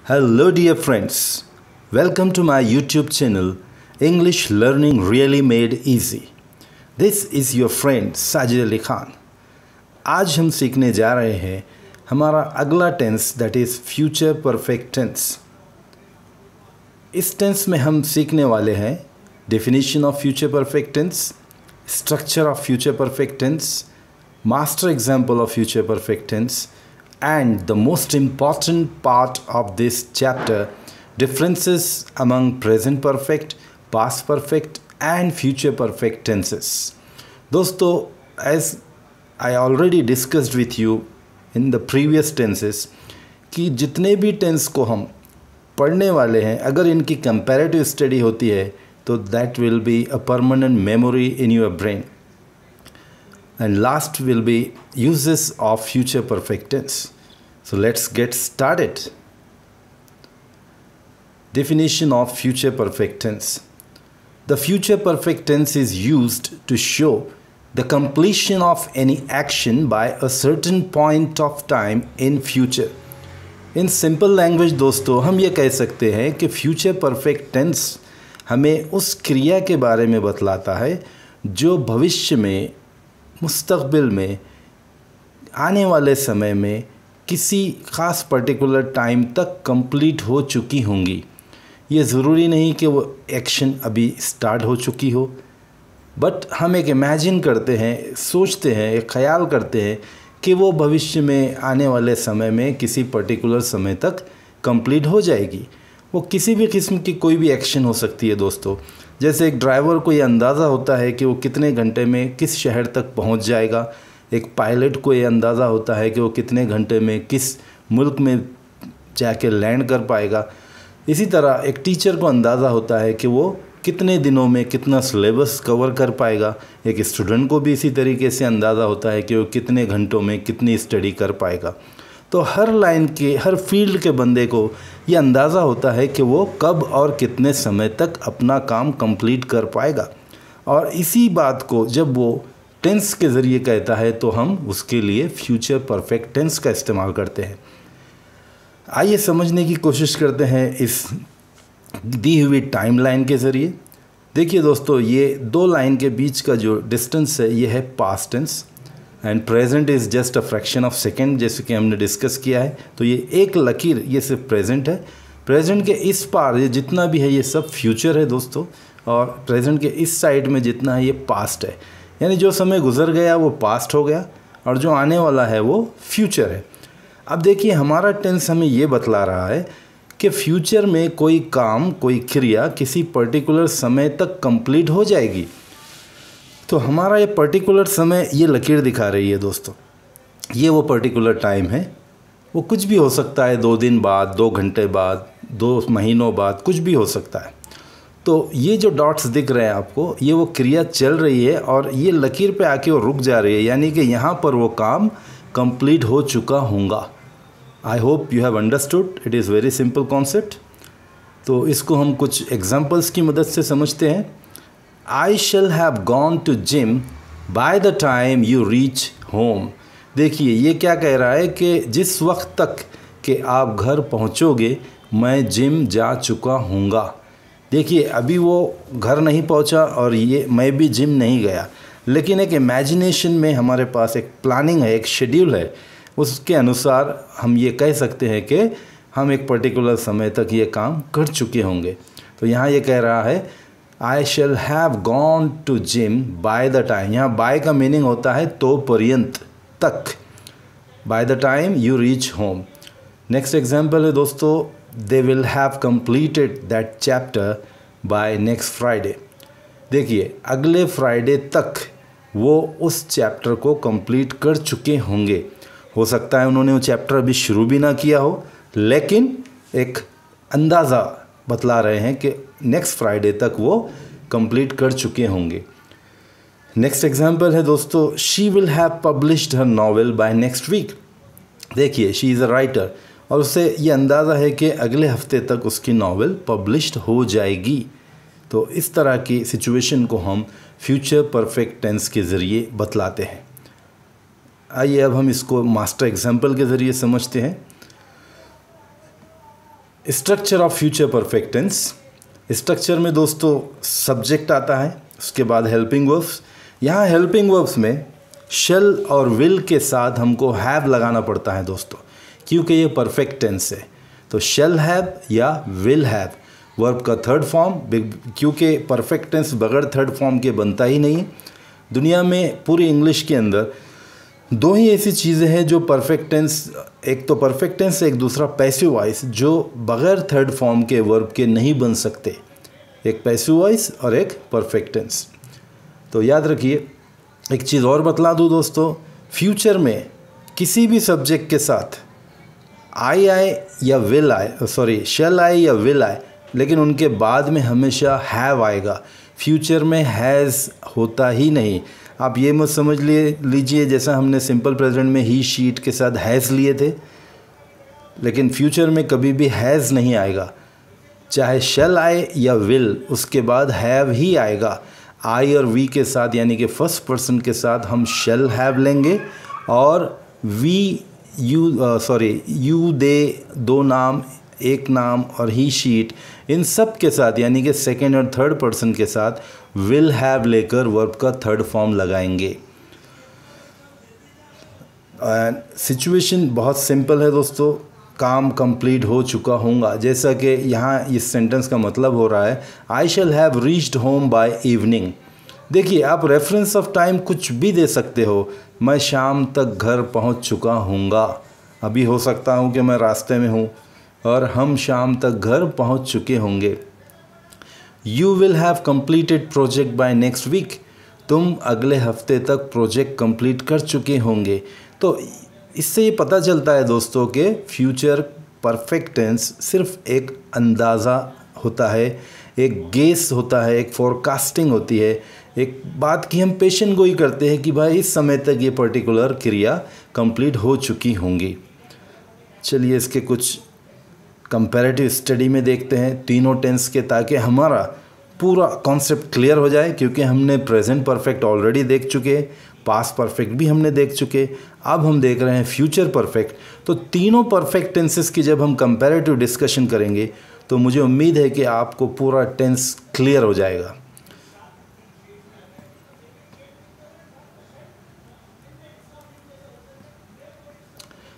Hello dear friends, welcome to my YouTube channel English Learning Really Made Easy. This is your friend Sajid Ali Khan. आज हम सीखने जा रहे हैं हमारा अगला tense that is future perfect tense. इस टेंस में हम सीखने वाले हैं definition of future perfect tense, structure of future perfect tense, master example of future perfect tense, and the most important part of this chapter, differences among present perfect, past perfect and future perfect tenses. दोस्तों, as I already discussed with you in the previous tenses कि जितने भी tense को हम पढ़ने वाले हैं अगर इनकी comparative study होती है तो that will be a permanent memory in your brain. And last will be uses of future perfect tense. So let's get started. Definition of future perfect tense. The future perfect tense is used to show the completion of any action by a certain point of time in future. In simple language दोस्तों हम ये कह सकते हैं कि future perfect tense हमें उस क्रिया के बारे में बतलाता है जो भविष्य में मुस्तक़बिल में आने वाले समय में किसी ख़ास पर्टिकुलर टाइम तक कंप्लीट हो चुकी होंगी. ये ज़रूरी नहीं कि वो एक्शन अभी स्टार्ट हो चुकी हो, बट हम एक इमेजिन करते हैं, सोचते हैं, एक ख्याल करते हैं कि वो भविष्य में आने वाले समय में किसी पर्टिकुलर समय तक कंप्लीट हो जाएगी. वो किसी भी किस्म की कोई भी एक्शन हो सकती है दोस्तों. जैसे एक ड्राइवर को ये अंदाज़ा होता है कि वो कितने घंटे में किस शहर तक पहुंच जाएगा. एक पायलट को ये अंदाज़ा होता है कि वो कितने घंटे में किस मुल्क में जाके लैंड कर पाएगा. इसी तरह एक टीचर को अंदाज़ा होता है कि वो कितने दिनों में कितना सिलेबस कवर कर पाएगा. एक स्टूडेंट को भी इसी तरीके से अंदाज़ा होता है कि वो कितने घंटों में कितनी स्टडी कर पाएगा. तो हर लाइन के, हर फील्ड के बंदे को ये अंदाज़ा होता है कि वो कब और कितने समय तक अपना काम कंप्लीट कर पाएगा. और इसी बात को जब वो टेंस के ज़रिए कहता है तो हम उसके लिए फ्यूचर परफेक्ट टेंस का इस्तेमाल करते हैं. आइए समझने की कोशिश करते हैं इस दी हुई टाइम लाइन के ज़रिए. देखिए दोस्तों, ये दो लाइन के बीच का जो डिस्टेंस है ये है past tense and present is just a fraction of second, जैसे कि हमने डिस्कस किया है. तो ये एक लकीर ये सिर्फ प्रेजेंट है. प्रेजेंट के इस पार ये जितना भी है ये सब फ्यूचर है दोस्तों, और प्रेजेंट के इस साइड में जितना है ये पास्ट है. यानी जो समय गुजर गया वो पास्ट हो गया और जो आने वाला है वो फ्यूचर है. अब देखिए हमारा टेंस हमें ये बतला रहा है कि फ्यूचर में कोई काम, कोई क्रिया किसी पर्टिकुलर समय तक कंप्लीट हो जाएगी. तो हमारा ये पर्टिकुलर समय ये लकीर दिखा रही है दोस्तों. ये वो पर्टिकुलर टाइम है. वो कुछ भी हो सकता है, 2 दिन बाद, 2 घंटे बाद, 2 महीनों बाद, कुछ भी हो सकता है. तो ये जो डॉट्स दिख रहे हैं आपको, ये वो क्रिया चल रही है और ये लकीर पे आके वो रुक जा रही है, यानी कि यहाँ पर वो काम कंप्लीट हो चुका होगा. आई hope you have understood. It is very simple concept. तो इसको हम कुछ एग्जांपल्स की मदद से समझते हैं. I shall have gone to gym by the time you reach home. देखिए ये क्या कह रहा है कि जिस वक्त तक कि आप घर पहुंचोगे मैं जिम जा चुका हूँगा. देखिए अभी वो घर नहीं पहुंचा और ये मैं भी जिम नहीं गया, लेकिन एक इमेजिनेशन में हमारे पास एक प्लानिंग है, एक शेड्यूल है. उसके अनुसार हम ये कह सकते हैं कि हम एक पर्टिकुलर समय तक ये काम कर चुके होंगे. तो यहाँ ये कह रहा है I shall have gone to gym by the time. यहाँ by का मीनिंग होता है तो पर्यंत, तक. By the time you reach home. Next example है दोस्तों, they will have completed that chapter by next Friday. देखिए अगले फ्राइडे तक वो उस चैप्टर को कंप्लीट कर चुके होंगे. हो सकता है उन्होंने वो चैप्टर अभी शुरू भी ना किया हो, लेकिन एक अंदाज़ा बतला रहे हैं कि नेक्स्ट फ्राइडे तक वो कंप्लीट कर चुके होंगे. नेक्स्ट एग्जांपल है दोस्तों, she will have published her novel by next week. देखिए शी इज़ अ राइटर और उसे ये अंदाज़ा है कि अगले हफ्ते तक उसकी नॉवेल पब्लिश्ड हो जाएगी. तो इस तरह की सिचुएशन को हम फ्यूचर परफेक्ट टेंस के ज़रिए बतलाते हैं. आइए अब हम इसको मास्टर एग्जांपल के ज़रिए समझते हैं. Structure of future perfect tense. Structure में दोस्तों सब्जेक्ट आता है, उसके बाद हेल्पिंग वर्ब्स। यहाँ हेल्पिंग वर्ब्स में शैल और विल के साथ हमको हैव लगाना पड़ता है दोस्तों, क्योंकि ये परफेक्ट टेंस है। तो शैल हैव या विल हैव वर्ब का थर्ड फॉर्म, क्योंकि परफेक्ट टेंस बगैर थर्ड फॉर्म के बनता ही नहीं है। दुनिया में पूरी इंग्लिश के अंदर दो ही ऐसी चीज़ें हैं जो परफेक्ट टेंस, एक तो परफेक्ट टेंस, एक दूसरा पैसिव वॉइस, जो बगैर थर्ड फॉर्म के वर्ब के नहीं बन सकते। एक पैसिव वॉइस और एक परफेक्ट टेंस। तो याद रखिए। एक चीज़ और बतला दूँ दोस्तों, फ्यूचर में किसी भी सब्जेक्ट के साथ आई आए या विल आए, सॉरी शैल आए या विल आए, लेकिन उनके बाद में हमेशा हैव आएगा। फ्यूचर में हैज़ होता ही नहीं। आप ये मत समझ लीजिए जैसा हमने सिंपल प्रेजेंट में ही शीट के साथ हैज़ लिए थे, लेकिन फ्यूचर में कभी भी हैज़ नहीं आएगा। चाहे शैल आए या विल, उसके बाद हैव ही आएगा। आई और वी के साथ यानी कि फर्स्ट पर्सन के साथ हम शैल हैव लेंगे, और वी यू दे, दो नाम, एक नाम और ही शीट, इन सब के साथ यानी कि सेकेंड और थर्ड पर्सन के साथ विल हैव लेकर वर्ब का थर्ड फॉर्म लगाएंगे। सिचुएशन बहुत सिंपल है दोस्तों, काम कंप्लीट हो चुका होगा, जैसा कि यहाँ इस सेंटेंस का मतलब हो रहा है I shall have reached home by evening. देखिए, आप रेफरेंस ऑफ टाइम कुछ भी दे सकते हो। मैं शाम तक घर पहुँच चुका हूँगा, अभी हो सकता हूँ कि मैं रास्ते में हूँ, और हम शाम तक घर पहुँच चुके होंगे। You will have completed project by next week. तुम अगले हफ्ते तक प्रोजेक्ट कंप्लीट कर चुके होंगे। तो इससे ये पता चलता है दोस्तों कि फ्यूचर परफेक्ट टेंस सिर्फ एक अंदाज़ा होता है, एक गेस होता है, एक फोरकास्टिंग होती है, एक बात की हम पेशन गोई करते हैं कि भाई इस समय तक ये पर्टिकुलर क्रिया कंप्लीट हो चुकी होंगी। चलिए इसके कुछ कंपैरेटिव स्टडी में देखते हैं तीनों टेंस के, ताकि हमारा पूरा कॉन्सेप्ट क्लियर हो जाए। क्योंकि हमने प्रेजेंट परफेक्ट ऑलरेडी देख चुके, पास्ट परफेक्ट भी हमने देख चुके, अब हम देख रहे हैं फ्यूचर परफेक्ट। तो तीनों परफेक्ट टेंसेस की जब हम कंपैरेटिव डिस्कशन करेंगे तो मुझे उम्मीद है कि आपको पूरा टेंस क्लियर हो जाएगा।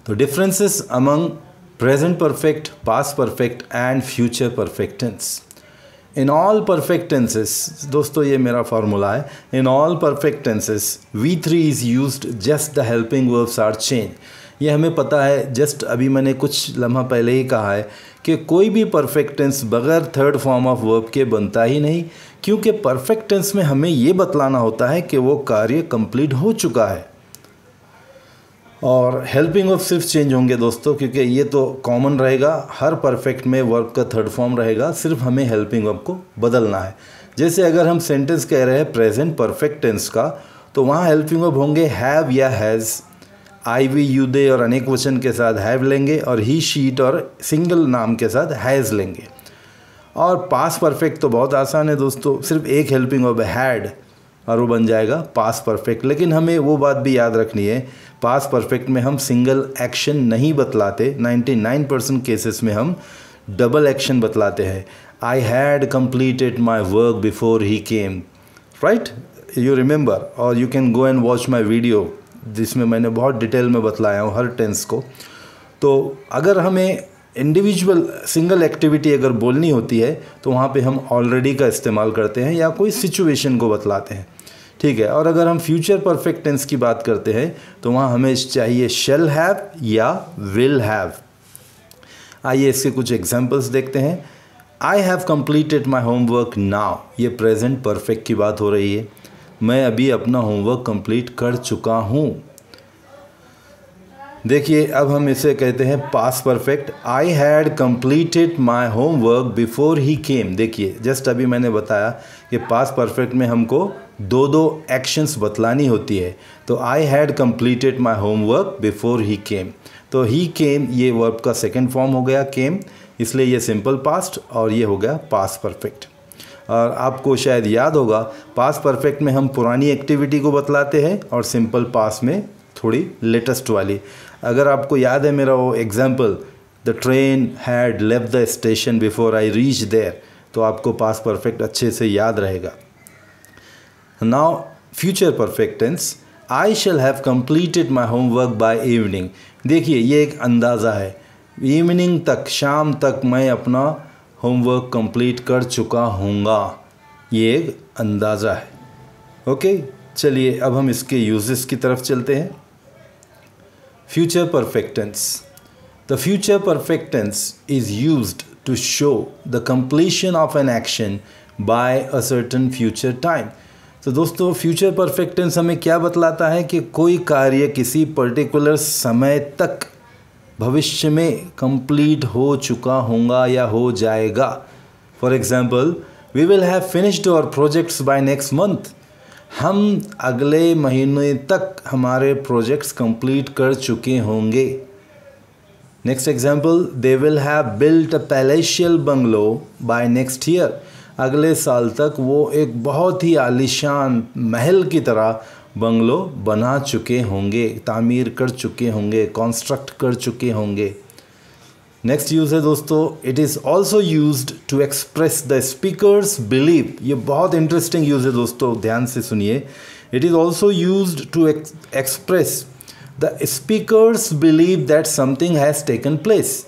तो differences among present perfect, past perfect and future perfect tense. In all perfect tenses, दोस्तों ये मेरा फार्मूला है, in all perfect tenses V3 is used, just the helping verbs are changed। ये हमें पता है, जस्ट अभी मैंने कुछ लम्हा पहले ही कहा है कि कोई भी परफेक्ट टेंस बगैर थर्ड फॉर्म ऑफ वर्ब के बनता ही नहीं, क्योंकि परफेक्ट टेंस में हमें ये बतलाना होता है कि वो कार्य कंप्लीट हो चुका है। और हेल्पिंग वर्ब सिर्फ चेंज होंगे दोस्तों, क्योंकि ये तो कॉमन रहेगा, हर परफेक्ट में वर्ब का थर्ड फॉर्म रहेगा, सिर्फ हमें हेल्पिंग वर्ब को बदलना है। जैसे अगर हम सेंटेंस कह रहे हैं प्रेजेंट परफेक्ट टेंस का, तो वहाँ हेल्पिंग वर्ब होंगे हैव या has, I we you they और अनेक वचन के साथ हैव लेंगे, और ही शीट और सिंगल नाम के साथ हैज़ लेंगे। और पास्ट परफेक्ट तो बहुत आसान है दोस्तों, सिर्फ एक हेल्पिंग वर्ब हैड और वो बन जाएगा पास्ट परफेक्ट। लेकिन हमें वो बात भी याद रखनी है, पास्ट परफेक्ट में हम सिंगल एक्शन नहीं बतलाते, 99% केसेस में हम डबल एक्शन बतलाते हैं। I had completed my work before he came, right, you remember, और you can go and watch my video जिसमें मैंने बहुत डिटेल में बतलाया हूँ हर टेंस को। तो अगर हमें इंडिविजुअल सिंगल एक्टिविटी अगर बोलनी होती है तो वहाँ पे हम ऑलरेडी का इस्तेमाल करते हैं या कोई सिचुएशन को बतलाते हैं, ठीक है। और अगर हम फ्यूचर परफेक्ट टेंस की बात करते हैं तो वहाँ हमें चाहिए शैल हैव या विल हैव। आइए इसके कुछ एग्जांपल्स देखते हैं। I have completed my homework now, ये प्रेजेंट परफेक्ट की बात हो रही है, मैं अभी अपना होमवर्क कंप्लीट कर चुका हूँ। देखिए अब हम इसे कहते हैं past perfect, I had completed my homework before he came. देखिए जस्ट अभी मैंने बताया कि पास्ट परफेक्ट में हमको दो एक्शंस बतलानी होती है। तो I had completed my homework before he came, तो ही केम ये वर्ब का सेकंड फॉर्म हो गया केम, इसलिए ये सिंपल पास्ट और ये हो गया पास्ट परफेक्ट। और आपको शायद याद होगा पास्ट परफेक्ट में हम पुरानी एक्टिविटी को बतलाते हैं और सिंपल पास्ट में थोड़ी लेटेस्ट वाली। अगर आपको याद है मेरा वो example the train had left the station before I reach there, तो आपको पास्ट परफेक्ट अच्छे से याद रहेगा। Now future perfect tense, I shall have completed my homework by evening. देखिए ये एक अंदाज़ा है, इवनिंग तक, शाम तक मैं अपना होमवर्क कंप्लीट कर चुका हूँगा, ये एक अंदाज़ा है। ओके, चलिए अब हम इसके यूजेस की तरफ चलते हैं। Future perfect tense, the future perfect tense is used to show the completion of an action by a certain future time. तो दोस्तों फ्यूचर परफेक्ट टेंस हमें क्या बतलाता है कि कोई कार्य किसी पर्टिकुलर समय तक भविष्य में कंप्लीट हो चुका होगा या हो जाएगा। For example, we will have finished our projects by next month. हम अगले महीने तक हमारे प्रोजेक्ट्स कंप्लीट कर चुके होंगे। Next example, they will have built a palatial bungalow by next year. अगले साल तक वो एक बहुत ही आलीशान महल की तरह बंगलो बना चुके होंगे, तामीर कर चुके होंगे, कंस्ट्रक्ट कर चुके होंगे। नेक्स्ट यूज़ है दोस्तों, it is also used to express the speaker's believe. ये बहुत इंटरेस्टिंग यूज़ है दोस्तों, ध्यान से सुनिए। It is also used to express the speaker's believe that something has taken place.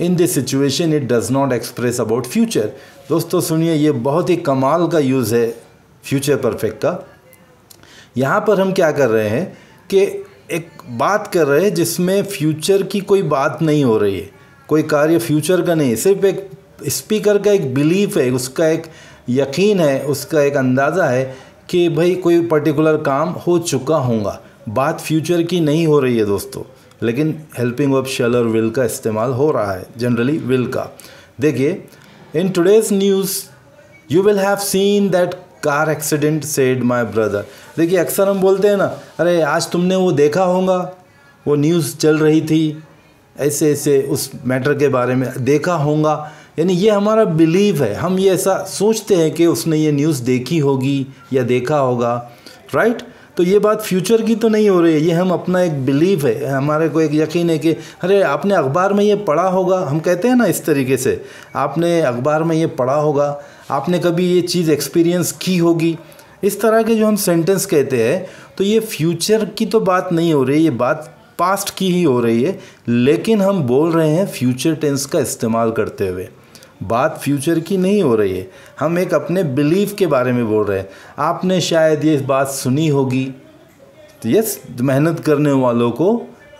In this situation it does not express about future. दोस्तों सुनिए, ये बहुत ही कमाल का यूज़ है फ्यूचर परफेक्ट का। यहाँ पर हम क्या कर रहे हैं कि एक बात कर रहे हैं जिसमें फ्यूचर की कोई बात नहीं हो रही है, कोई कार्य फ्यूचर का नहीं है, सिर्फ एक स्पीकर का एक बिलीफ है, उसका एक यकीन है, उसका एक अंदाज़ा है कि भाई कोई पर्टिकुलर काम हो चुका होगा। बात फ्यूचर की नहीं हो रही है दोस्तों, लेकिन हेल्पिंग वर्ब शैल और विल का इस्तेमाल हो रहा है, जनरली विल का। देखिए, in today's news you will have seen that car accident said my brother. देखिए अक्सर हम बोलते हैं ना, अरे आज तुमने वो देखा होगा, वो न्यूज़ चल रही थी, ऐसे ऐसे उस मैटर के बारे में देखा होगा, यानी ये हमारा बिलीव है, हम ये ऐसा सोचते हैं कि उसने ये न्यूज़ देखी होगी या देखा होगा, राइट। तो ये बात फ्यूचर की तो नहीं हो रही है, ये हम अपना एक बिलीव है, हमारे को एक यकीन है कि अरे आपने अखबार में ये पढ़ा होगा, हम कहते हैं ना इस तरीके से, आपने अखबार में ये पढ़ा होगा, आपने कभी ये चीज़ एक्सपीरियंस की होगी, इस तरह के जो हम सेंटेंस कहते हैं। तो ये फ्यूचर की तो बात नहीं हो रही, ये बात पास्ट की ही हो रही है, लेकिन हम बोल रहे हैं फ्यूचर टेंस का इस्तेमाल करते हुए। बात फ्यूचर की नहीं हो रही है, हम एक अपने बिलीफ के बारे में बोल रहे हैं। आपने शायद ये बात सुनी होगी, तो यस, मेहनत करने वालों को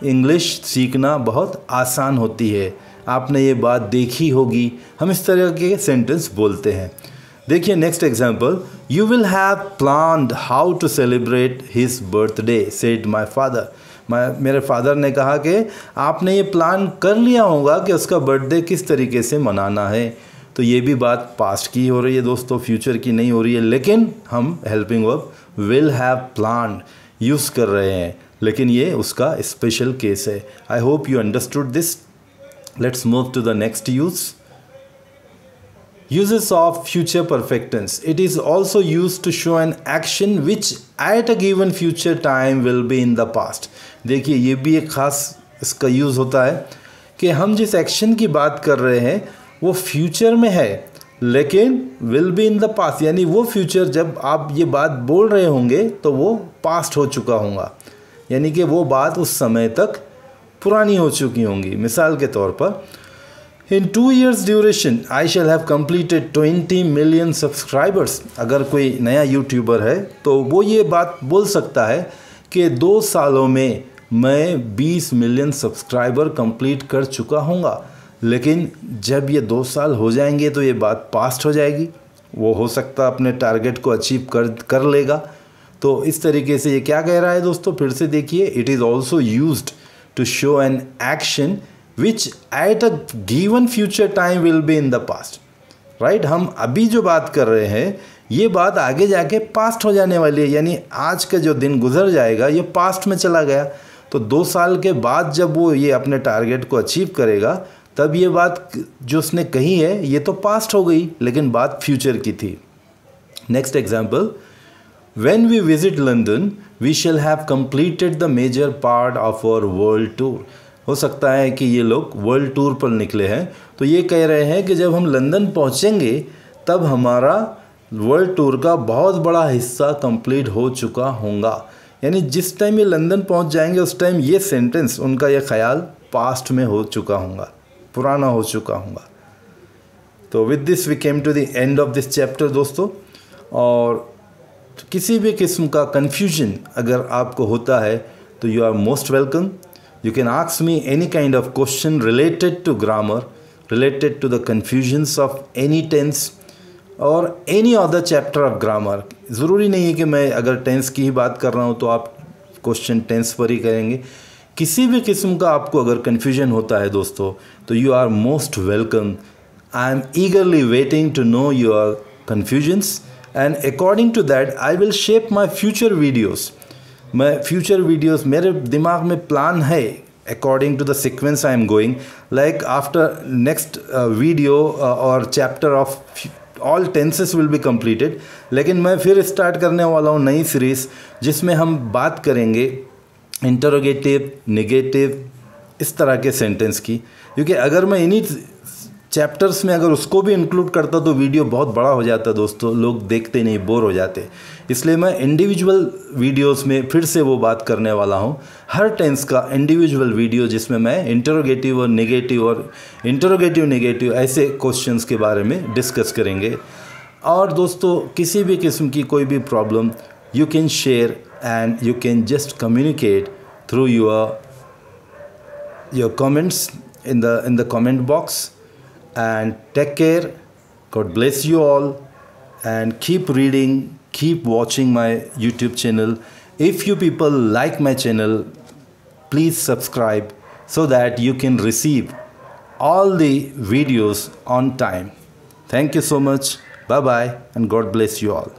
इंग्लिश सीखना बहुत आसान होती है, आपने ये बात देखी होगी, हम इस तरह के सेंटेंस बोलते हैं। देखिए next example, you will have planned how to celebrate his birthday said my father. मेरे फादर ने कहा कि आपने ये प्लान कर लिया होगा कि उसका बर्थडे किस तरीके से मनाना है। तो ये भी बात पास्ट की हो रही है दोस्तों, फ्यूचर की नहीं हो रही है, लेकिन हम helping verb will have planned use कर रहे हैं, लेकिन ये उसका स्पेशल केस है। I hope you understood this. Let's move to the next use. Uses of future perfect tense. It is also used to show an action which at a given future time will be in the past. देखिए ये भी एक ख़ास इसका use होता है कि हम जिस एक्शन की बात कर रहे हैं वो फ्यूचर में है, लेकिन will be in the past, यानी वो फ्यूचर जब आप ये बात बोल रहे होंगे तो वो पास्ट हो चुका होगा, यानी कि वो बात उस समय तक पुरानी हो चुकी होंगी। मिसाल के तौर पर, In 2 years duration, I shall have completed 20 million subscribers. अगर कोई नया यूट्यूबर है तो वो ये बात बोल सकता है कि 2 सालों में मैं 20 मिलियन सब्सक्राइबर कंप्लीट कर चुका हूँगा, लेकिन जब ये 2 साल हो जाएंगे तो ये बात पास्ट हो जाएगी, वो हो सकता अपने टारगेट को अचीव कर लेगा। तो इस तरीके से ये क्या कह रहा है दोस्तों, फिर से देखिए, it is also used to show an action which at a given future time will be in the past, right। हम अभी जो बात कर रहे हैं ये बात आगे जाके पास्ट हो जाने वाली है, यानी आज का जो दिन गुजर जाएगा ये पास्ट में चला गया, तो 2 साल के बाद जब वो ये अपने टारगेट को अचीव करेगा तब ये बात जो उसने कही है ये तो पास्ट हो गई, लेकिन बात फ्यूचर की थी। Next example, when we visit London we shall have completed the major part of our world tour. हो सकता है कि ये लोग वर्ल्ड टूर पर निकले हैं। तो ये कह रहे हैं कि जब हम लंदन पहुंचेंगे तब हमारा वर्ल्ड टूर का बहुत बड़ा हिस्सा कंप्लीट हो चुका होगा। यानी जिस टाइम ये लंदन पहुंच जाएंगे उस टाइम ये सेंटेंस, उनका ये ख्याल पास्ट में हो चुका होगा, पुराना हो चुका होगा। तो with this we came to the end of this chapter दोस्तों। और किसी भी किस्म का कन्फ्यूजन अगर आपको होता है तो you are most welcome. You can ask me any kind of question related to grammar, related to the confusions of any tense और any other chapter of grammar. ज़रूरी नहीं है कि मैं अगर टेंस की ही बात कर रहा हूँ तो आप क्वेश्चन टेंस पर ही करेंगे। किसी भी किस्म का आपको अगर कन्फ्यूजन होता है दोस्तों तो you are most welcome. I am eagerly waiting to know your confusions and according to that I will shape my future videos. मैं फ्यूचर वीडियोज़, मेरे दिमाग में प्लान है according to the sequence I am going, like after next video or chapter of all tenses will be completed। लेकिन मैं फिर start करने वाला हूँ नई सीरीज़ जिसमें हम बात करेंगे इंटरोगेटिव, नेगेटिव, इस तरह के सेंटेंस की। क्योंकि अगर मैं इन्हीं चैप्टर्स में अगर उसको भी इंक्लूड करता तो वीडियो बहुत बड़ा हो जाता दोस्तों, लोग देखते नहीं, बोर हो जाते। इसलिए मैं इंडिविजुअल वीडियोस में फिर से वो बात करने वाला हूँ, हर टेंस का इंडिविजुअल वीडियो जिसमें मैं इंटरोगेटिव और इंटरोगेटिव नेगेटिव ऐसे क्वेश्चंस के बारे में डिस्कस करेंगे। और दोस्तों किसी भी किस्म की कोई भी problem you can share and you can just communicate through your comments in the comment box। And take care. God bless you all and keep reading, keep watching my YouTube channel. If you people like my channel, please subscribe so that you can receive all the videos on time. Thank you so much. Bye bye and God bless you all.